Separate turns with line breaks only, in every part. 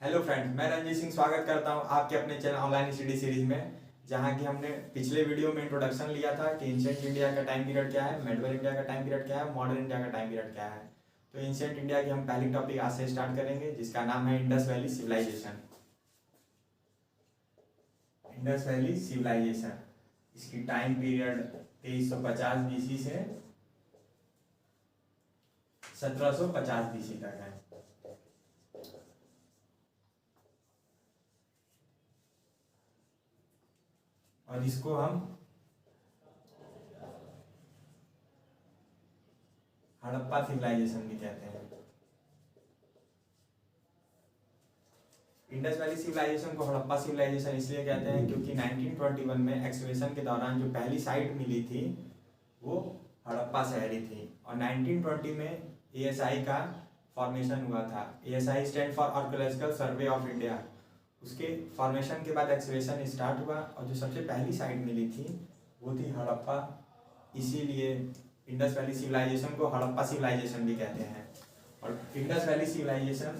Hello friends, मैं रंजीत सिंह स्वागत करता हूं आपके अपने चैनल ऑनलाइन स्टडी सीरीज में। जहां कि हमने पिछले वीडियो में इंट्रोडक्शन लिया था कि एंशिएंट इंडिया का टाइम पीरियड क्या है, मेडिवल इंडिया का टाइम पीरियड क्या है, मॉडर्न इंडिया का टाइम पीरियड क्या है। तो एंशिएंट इंडिया की हम पहली टॉपिक आज से स्टार्ट करेंगे, जिसका नाम है Indus Valley Civilization. Indus Valley Civilization, इसकी टाइम पीरियड 2350 बीसी से 1750 बीसी तक है। और इसको हम हड़प्पा सिविलाइजेशन भी कहते हैं। इंडस वैली सिविलाइजेशन को हड़प्पा सिविलाइजेशन इसलिए कहते हैं क्योंकि 1921 में एक्सकवेशन के दौरान जो पहली साइट मिली थी वो हड़प्पा शहरी थी। और 1920 में एएसआई का फॉर्मेशन हुआ था। ASI stand for archaeological survey of India. उसके फॉर्मेशन के बाद एक्सकवेशन स्टार्ट हुआ और जो सबसे पहली साइट मिली थी वो थी हड़प्पा। इसीलिए इंडस वैली सिविलाइजेशन को हड़प्पा सिविलाइजेशन भी कहते हैं। और Indus Valley Civilization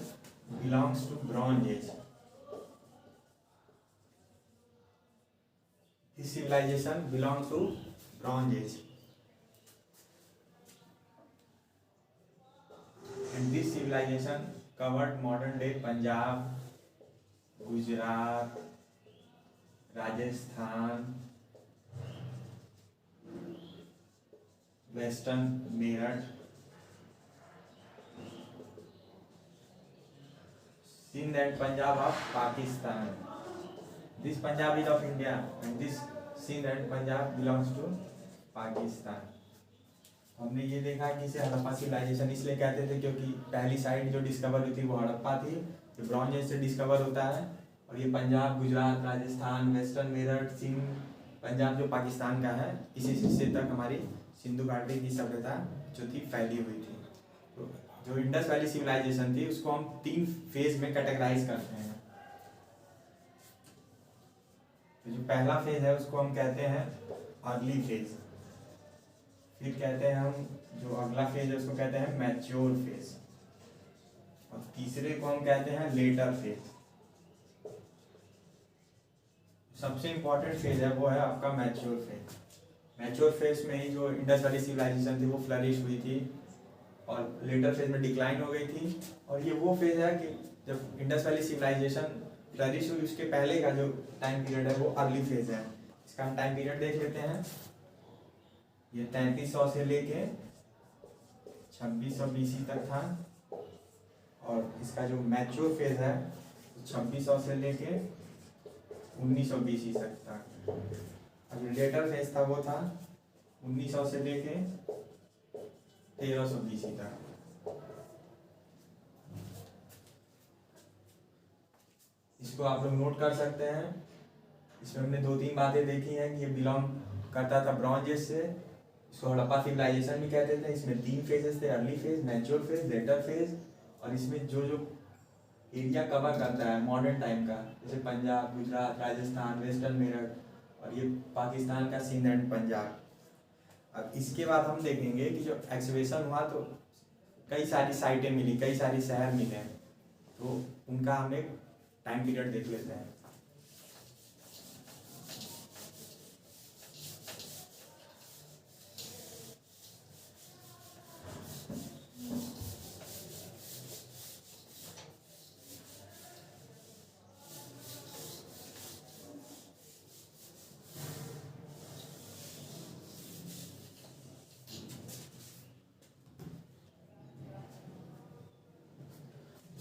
belongs to Bronze Age. This civilization belongs to Bronze Age, and this civilization covered modern day Punjab, Gujarat, Rajasthan, Western Meerut, Sindh and Punjab of Pakistan. This Punjab is of India and this Sindh and Punjab belongs to Pakistan. हमने ये देखा कि इसे Harappa civilisation इसलिए कहते थे क्योंकि पहली साइट जो डिस्कवर हुई थी वो हड़प्पा थी, जो ब्रॉन्ज एज से डिस्कवर होता है। और ये पंजाब, गुजरात, राजस्थान, वेस्टर्न मेरठ, सिंध, पंजाब जो पाकिस्तान का है, इसी हिस्से तक हमारी सिंधु घाटी की सभ्यता जो थी फैली हुई थी। तो जो इंडस वैली सिविलाइजेशन थी उसको हम 3 फेज में कैटेगराइज करते हैं। तो जो पहला फेज है उसको हम कहते हैं अर्ली फेज। फिर कहते हैं हम जो अगला फेज है उसको कहते हैं मैच्योर फेज। और तीसरे को हम कहते हैं लेटर फेज। सबसे इंपॉर्टेंट फेज है वो है आपका मैच्योर फेज। मैच्योर फेज में ही जो इंडस वैली सिविलाइजेशन थी वो फ्लरिश हुई थी और लेटर फेज में डिक्लाइन हो गई थी। और ये वो फेज है कि जब इंडस वैली सिविलाइजेशन फ्लरिश हुई उसके पहले का जो टाइम पीरियड है वो अर्ली फेज है। इसका हम टाइम पीरियड देख लेते हैं। ये 3300 से लेके 2600 बीसी तक था। और इसका जो मैच्योर फेज है 2600 से लेके 1900 बीसी तक था। और जो लेटर फेज था वो था 1900 से लेके 1300 बीसी तक। इसको आप लोग नोट कर सकते हैं। इसमें हमने 2-3 बातें देखी हैं कि ये बिलोंग करता था ब्रॉन्ज एज से। इसको हड़प्पा सिविलाइजेशन भी कहते थे। इसमें 3 फेजेस थे, early phase, mature phase, later phase. और इसमें जो जो एरिया कवर करता है मॉडर्न टाइम का, जैसे पंजाब, गुजरात, राजस्थान, वेस्टर्न मेरठ और ये पाकिस्तान का सिंध एंड पंजाब। अब इसके बाद हम देखेंगे कि जो एक्सकवेशन हुआ तो कई सारी साइटें मिली, कई सारी शहर मिले, तो उनका हम एक टाइम पीरियड देख लेते हैं।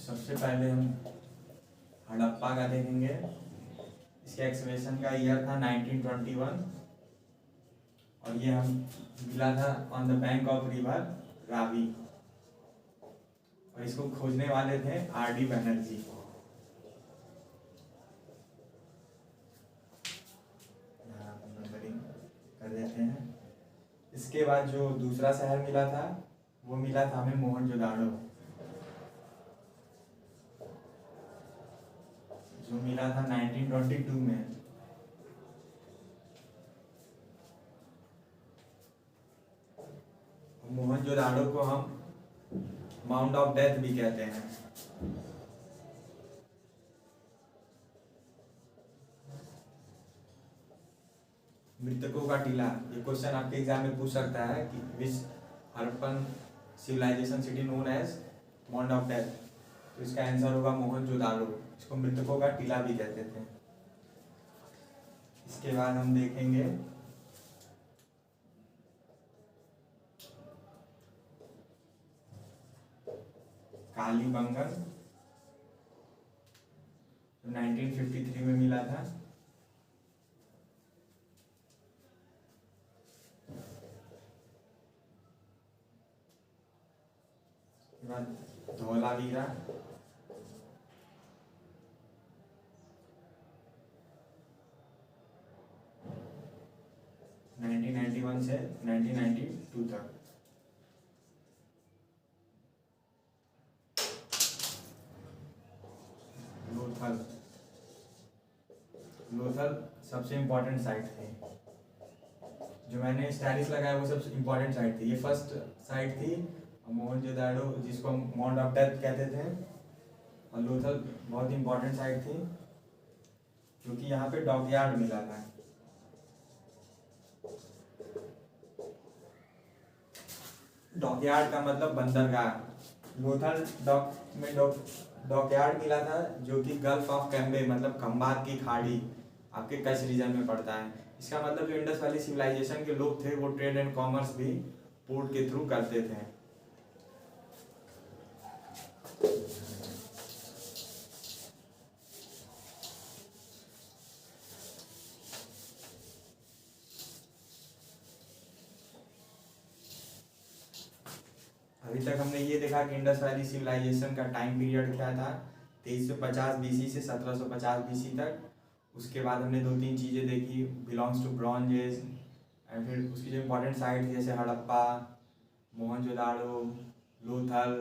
सबसे पहले हम हड़प्पा का देखेंगे। इसके एक्सकवेशन का ईयर था 1921 और ये हम मिला था on the bank of river Ravi. और इसको खोजने वाले थे आर.डी. बनर्जी। नंबरिंग कर देते हैं। इसके बाद जो दूसरा शहर मिला था वो मिला था हमें मोहनजोदाड़ो, जो मिला था 1922 में। मोहनजोदाड़ो को हम माउंट ऑफ डेथ भी कहते हैं। मृतकों का टीला, ये क्वेश्चन आपके एग्जाम में पूछ सकता है कि which Harappan civilization city known as mount of death, तो इसका आंसर होगा मोहनजोदाड़ो। इसको मृतकों का टीला भी कहते थे। इसके बाद हम देखेंगे कालीबंगन, 1953 में मिला था। धौलावीरा, नाइनटीन 1991 से 1992 तक। लोथल, लोथल सबसे इम्पोर्टेंट साइट थी। जो मैंने स्टैटिस लगाया वो सबसे इम्पोर्टेंट साइट थी। ये फर्स्ट साइट थी मोहनजोदाड़ो, जिसको माउंट ऑफ डेथ कहते थे, और लोथल बहुत इम्पोर्टेंट साइट थी क्योंकि यहाँ पे डॉकयार्ड मिला था। डॉकयार्ड का मतलब बंदरगाह। लोथल डॉक में डॉकयार्ड मिला था, जो कि गल्फ ऑफ कैम्बे मतलब खंबात की खाड़ी आपके कच्छ रीजन में पड़ता है। इसका मतलब जो इंडस वैली सिविलाइजेशन के लोग थे वो ट्रेड एंड कॉमर्स भी पोर्ट के थ्रू करते थे। अभी तक हमने ये देखा कि इंडस वैली सिविलाइजेशन का टाइम पीरियड क्या था, 2350 बीसी से 1750 बीसी तक। उसके बाद हमने दो तीन चीज़ें देखी, belongs to Bronze Age, and फिर उसकी जो इम्पोर्टेंट साइट थी जैसे हड़प्पा, मोहनजोदाड़ो, लोथल,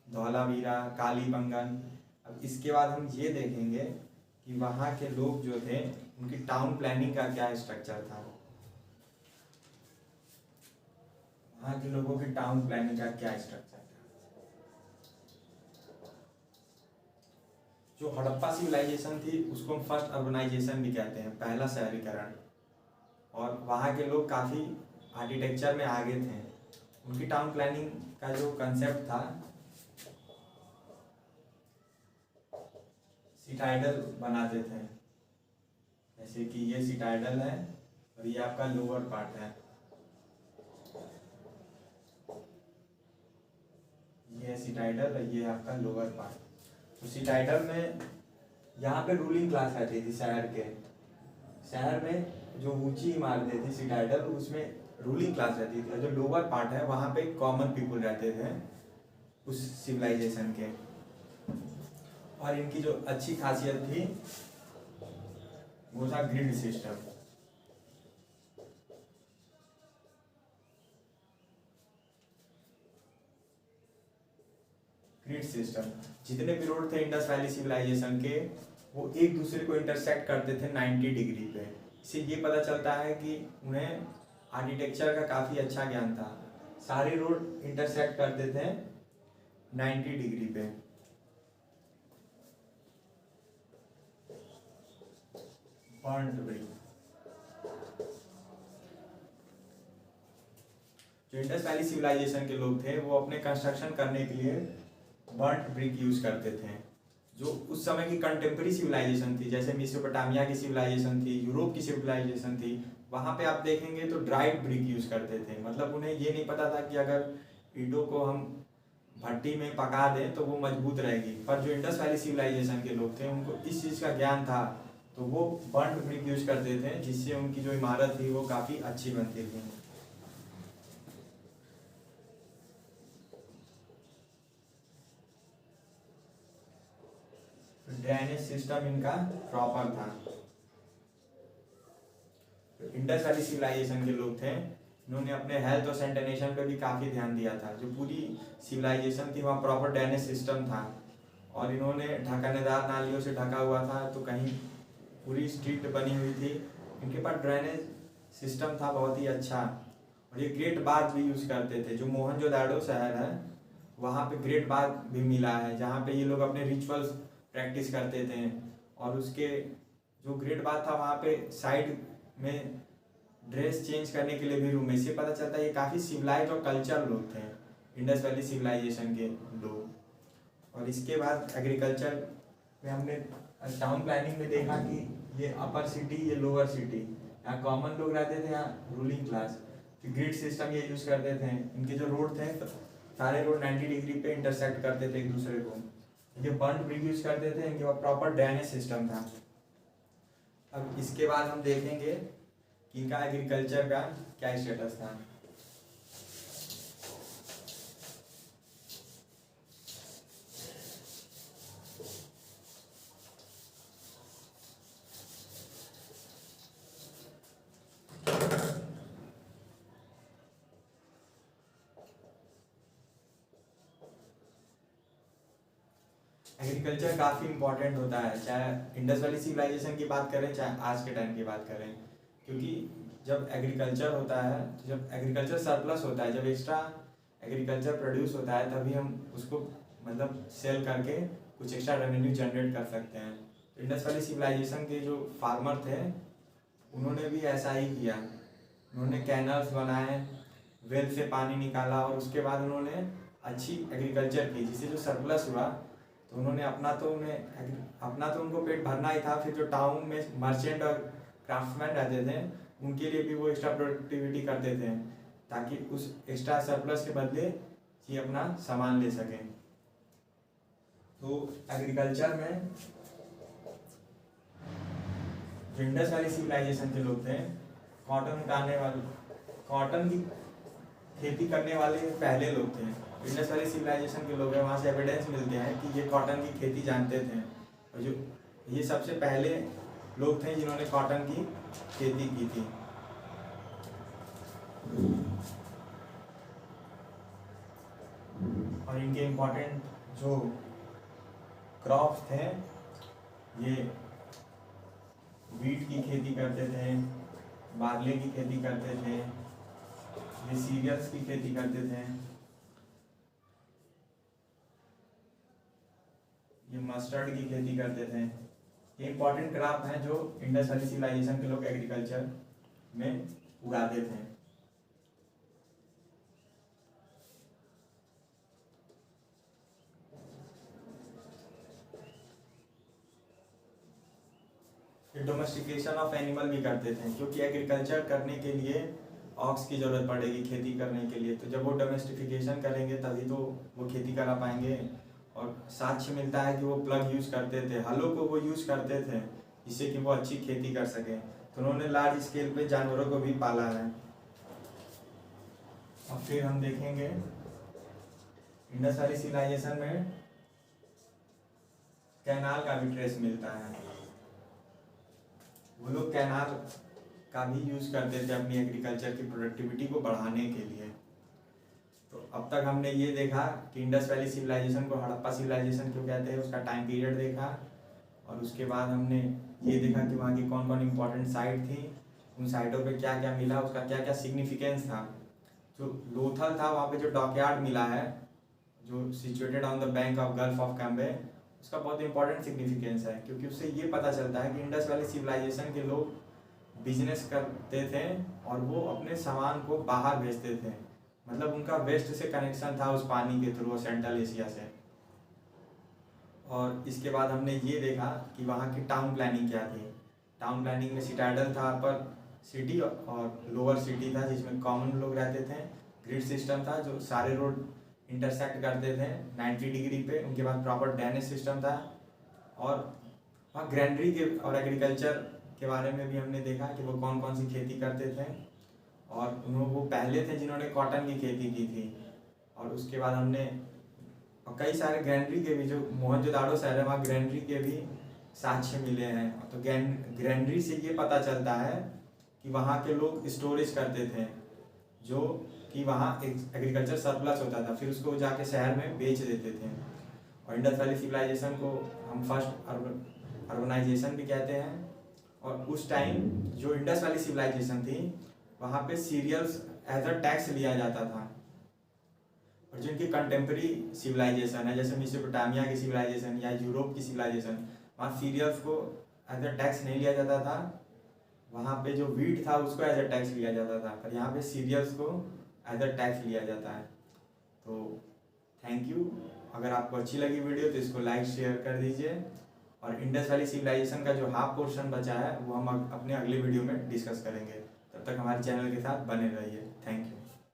धौलावीरा, कालीबंगन। अब इसके बाद हम ये देखेंगे कि वहाँ के लोग जो थे उनकी टाउन प्लानिंग का क्या स्ट्रक्चर था। वहाँ के लोगों की टाउन प्लानिंग का क्या स्ट्रक्चर था। जो हड़प्पा सिविलाइजेशन थी उसको हम फर्स्ट अर्बनाइजेशन भी कहते हैं, पहला शहरीकरण। और वहाँ के लोग काफ़ी आर्किटेक्चर में आगे थे। उनकी टाउन प्लानिंग का जो कंसेप्ट था, सिटाइडल बनाते थे, जैसे कि ये सिटाइडल है और ये आपका लोअर पार्ट है, ये सिटाइडल और ये आपका लोअर पार्ट। तो सिटाइडल में यहाँ पे रूलिंग क्लास रहती थी शहर के। शहर में जो ऊंची इमारतें थी सिटाइडल, उसमें रूलिंग क्लास रहती थी, और जो लोअर पार्ट है वहाँ पे कॉमन पीपल रहते थे उस सिविलाइजेशन के। और इनकी जो अच्छी खासियत थी वो था ग्रिड सिस्टम। ग्रिड सिस्टम, जितने भी रोड थे इंडस वैली सिविलाइजेशन के वो एक दूसरे को इंटरसेक्ट करते थे 90 डिग्री पे। इससे ये पता चलता है कि उन्हें आर्किटेक्चर का काफ़ी अच्छा ज्ञान था। सारे रोड इंटरसेक्ट करते थे 90 डिग्री पे। बर्न्ड ब्रिक, जो इंडस वैली सिविलाइजेशन के लोग थे वो अपने कंस्ट्रक्शन करने के लिए बर्न्ट ब्रिक यूज करते थे। जो उस समय की कंटेम्प्रेरी सिविलाइजेशन थी, जैसे मेसोपोटामिया की सिविलाइजेशन थी, यूरोप की सिविलाइजेशन थी, वहाँ पे आप देखेंगे तो ड्राइड ब्रिक यूज करते थे। मतलब उन्हें ये नहीं पता था कि अगर ईंटों को हम भट्टी में पका दें तो वो मजबूत रहेगी। पर जो इंडस वैली सिविलाइजेशन के लोग थे उनको इस चीज़ का ज्ञान था, तो वो बर्न्ट ब्रिक यूज करते थे, जिससे उनकी जो इमारत थी वो काफ़ी अच्छी बनती थी। ड्रेनेज सिस्टम इनका प्रॉपर था। इंडस वैली सिविलाइजेशन के लोग थे, इन्होंने अपने हेल्थ और सैनिटेशन पे भी काफ़ी ध्यान दिया था। जो पूरी सिविलाइजेशन थी वहाँ प्रॉपर ड्रेनेज सिस्टम था, और इन्होंने ढकनेदार नालियों से ढका हुआ था, तो कहीं पूरी स्ट्रीट बनी हुई थी। इनके पास ड्रेनेज सिस्टम था बहुत ही अच्छा। और ये ग्रेट बाथ भी यूज़ करते थे। जो मोहनजोदाड़ो शहर है वहाँ पे ग्रेट बाथ भी मिला है, जहाँ पे ये लोग अपने रिचुअल्स प्रैक्टिस करते थे। और उसके जो ग्रेट बाथ था वहाँ पे साइड में ड्रेस चेंज करने के लिए भी रूम, इससे पता चलता है ये काफ़ी सिविलाइज और कल्चर लोग थे, इंडस वैली सिविलाइजेशन के लोग। और इसके बाद एग्रीकल्चर में हमने टाउन प्लानिंग में देखा कि ये अपर सिटी, ये लोअर सिटी, यहाँ कॉमन लोग रहते थे, यहाँ रूलिंग क्लास। फिर ग्रिड सिस्टम ये यूज़ करते थे, इनके जो रोड थे सारे रोड 90 डिग्री पे इंटरसेक्ट करते थे एक दूसरे को। ये बर्न ब्रिक यूज करते थे, इनके बाद प्रॉपर ड्रेनेज सिस्टम था। अब इसके बाद हम देखेंगे कि इनका एग्रीकल्चर का क्या स्टेटस था। एग्रीकल्चर काफ़ी इंपॉर्टेंट होता है, चाहे इंडस वैली सिविलाइजेशन की बात करें चाहे आज के टाइम की बात करें, क्योंकि जब एग्रीकल्चर होता है, जब एग्रीकल्चर सरप्लस होता है, जब एक्स्ट्रा एग्रीकल्चर प्रोड्यूस होता है, तभी हम उसको मतलब सेल करके कुछ एक्स्ट्रा रेवेन्यू जनरेट कर सकते हैं। तो इंडस वैली सिविलाइजेशन के जो फार्मर थे उन्होंने भी ऐसा ही किया, उन्होंने कैनल्स बनाए, वेल से पानी निकाला और उसके बाद उन्होंने अच्छी एग्रीकल्चर की, जिससे जो सरप्लस हुआ तो उन्होंने अपना तो उनको पेट भरना ही था, फिर जो टाउन में मर्चेंट और क्राफ्ट्समैन रहते थे उनके लिए भी वो एक्स्ट्रा प्रोडक्टिविटी करते थे, ताकि उस एक्स्ट्रा सरप्लस के बदले ये अपना सामान ले सकें। तो एग्रीकल्चर में जो इंडस वैली सिविलाइजेशन के लोग थे, कॉटन उगाने वाले, कॉटन की खेती करने वाले पहले लोग थे। इंडस वैली सिविलाइजेशन के लोग हैं, वहाँ से एविडेंस मिलते हैं कि ये कॉटन की खेती जानते थे, और जो ये सबसे पहले लोग थे जिन्होंने कॉटन की खेती की थी। और इनके इम्पोर्टेंट जो क्रॉप्स थे, ये वीट की खेती करते थे, बार्ले की खेती करते थे, ये सीरियल्स की खेती करते थे, ये मस्टर्ड की खेती करते थे। ये इंपॉर्टेंट क्रॉप हैं जो इंडस वैली सिविलाइजेशन के लोग एग्रीकल्चर में उगाते थे। डोमेस्टिकेशन ऑफ एनिमल भी करते थे, क्योंकि एग्रीकल्चर करने के लिए ऑक्स की जरूरत पड़ेगी खेती करने के लिए, तो जब वो डोमेस्टिफिकेशन करेंगे तभी तो वो खेती करा पाएंगे। और साक्ष्य मिलता है कि वो प्लग यूज करते थे, हलों को वो यूज करते थे जिससे कि वो अच्छी खेती कर सकें। तो उन्होंने लार्ज स्केल पे जानवरों को भी पाला है। और फिर हम देखेंगे इंडस वैली सिविलाइजेशन में कैनाल का भी ट्रेस मिलता है, वो लोग कैनाल का भी यूज करते थे अपनी एग्रीकल्चर की प्रोडक्टिविटी को बढ़ाने के लिए। तो अब तक हमने ये देखा कि इंडस वैली सिविलाइजेशन को हड़प्पा सिविलाइजेशन क्यों कहते हैं, उसका टाइम पीरियड देखा, और उसके बाद हमने ये देखा कि वहाँ की कौन कौन इंपॉर्टेंट साइट थी, उन साइटों पे क्या क्या मिला, उसका क्या क्या सिग्निफिकेंस था। जो लोथल था वहाँ पे जो डॉकयार्ड मिला है, जो situated on the bank of gulf of Cambay, उसका बहुत इंपॉर्टेंट सिग्निफिकेंस है, क्योंकि उससे ये पता चलता है कि इंडस वैली सिविलाइजेशन के लोग बिजनेस करते थे और वो अपने सामान को बाहर भेजते थे, मतलब उनका वेस्ट से कनेक्शन था उस पानी के थ्रू सेंट्रल एशिया से। और इसके बाद हमने ये देखा कि वहाँ की टाउन प्लानिंग क्या थी। टाउन प्लानिंग में सिटाडल था, अपर सिटी और लोअर सिटी था, जिसमें कॉमन लोग रहते थे। ग्रिड सिस्टम था, जो सारे रोड इंटरसेक्ट करते थे 90 डिग्री पे। उनके बाद प्रॉपर ड्रेनेज सिस्टम था, और वहाँ ग्रैंडरी के और एग्रीकल्चर के बारे में भी हमने देखा कि वो कौन कौन सी खेती करते थे, और वो पहले थे जिन्होंने कॉटन की खेती की थी। और उसके बाद हमने और कई सारे ग्रैंडरी के भी, जो मोहनजोदाड़ो शहर है वहाँ ग्रैंडरी के भी साक्ष्य मिले हैं। तो ग्रैंडरी से ये पता चलता है कि वहाँ के लोग स्टोरेज करते थे, जो कि वहाँ एग्रीकल्चर सरप्लस होता था, फिर उसको जाके शहर में बेच देते थे। और इंडस वैली सिविलाइजेशन को हम फर्स्ट अर्बनाइजेशन भी कहते हैं। और उस टाइम जो इंडस वैली सिविलाइजेशन थी वहाँ पे सीरियल्स एज अ टैक्स लिया जाता था। और जिनकी कंटेम्प्रेरी सिविलाइजेशन है, जैसे मेसोपोटामिया की सिविलाइजेशन या यूरोप की सिविलाइजेशन, वहाँ सीरियल्स को एज अ टैक्स नहीं लिया जाता था, वहाँ पे जो वीट था उसको एज अ टैक्स लिया जाता था, पर यहाँ पे सीरियल्स को एज अ टैक्स लिया जाता है। तो थैंक यू। अगर आपको अच्छी लगी वीडियो तो इसको लाइक शेयर कर दीजिए, और इंडस वैली सिविलाइजेशन का जो हाफ पोर्शन बचा है वो हम अपने अगले वीडियो में डिस्कस करेंगे। तब तक हमारे चैनल के साथ बने रहिए। Thank you.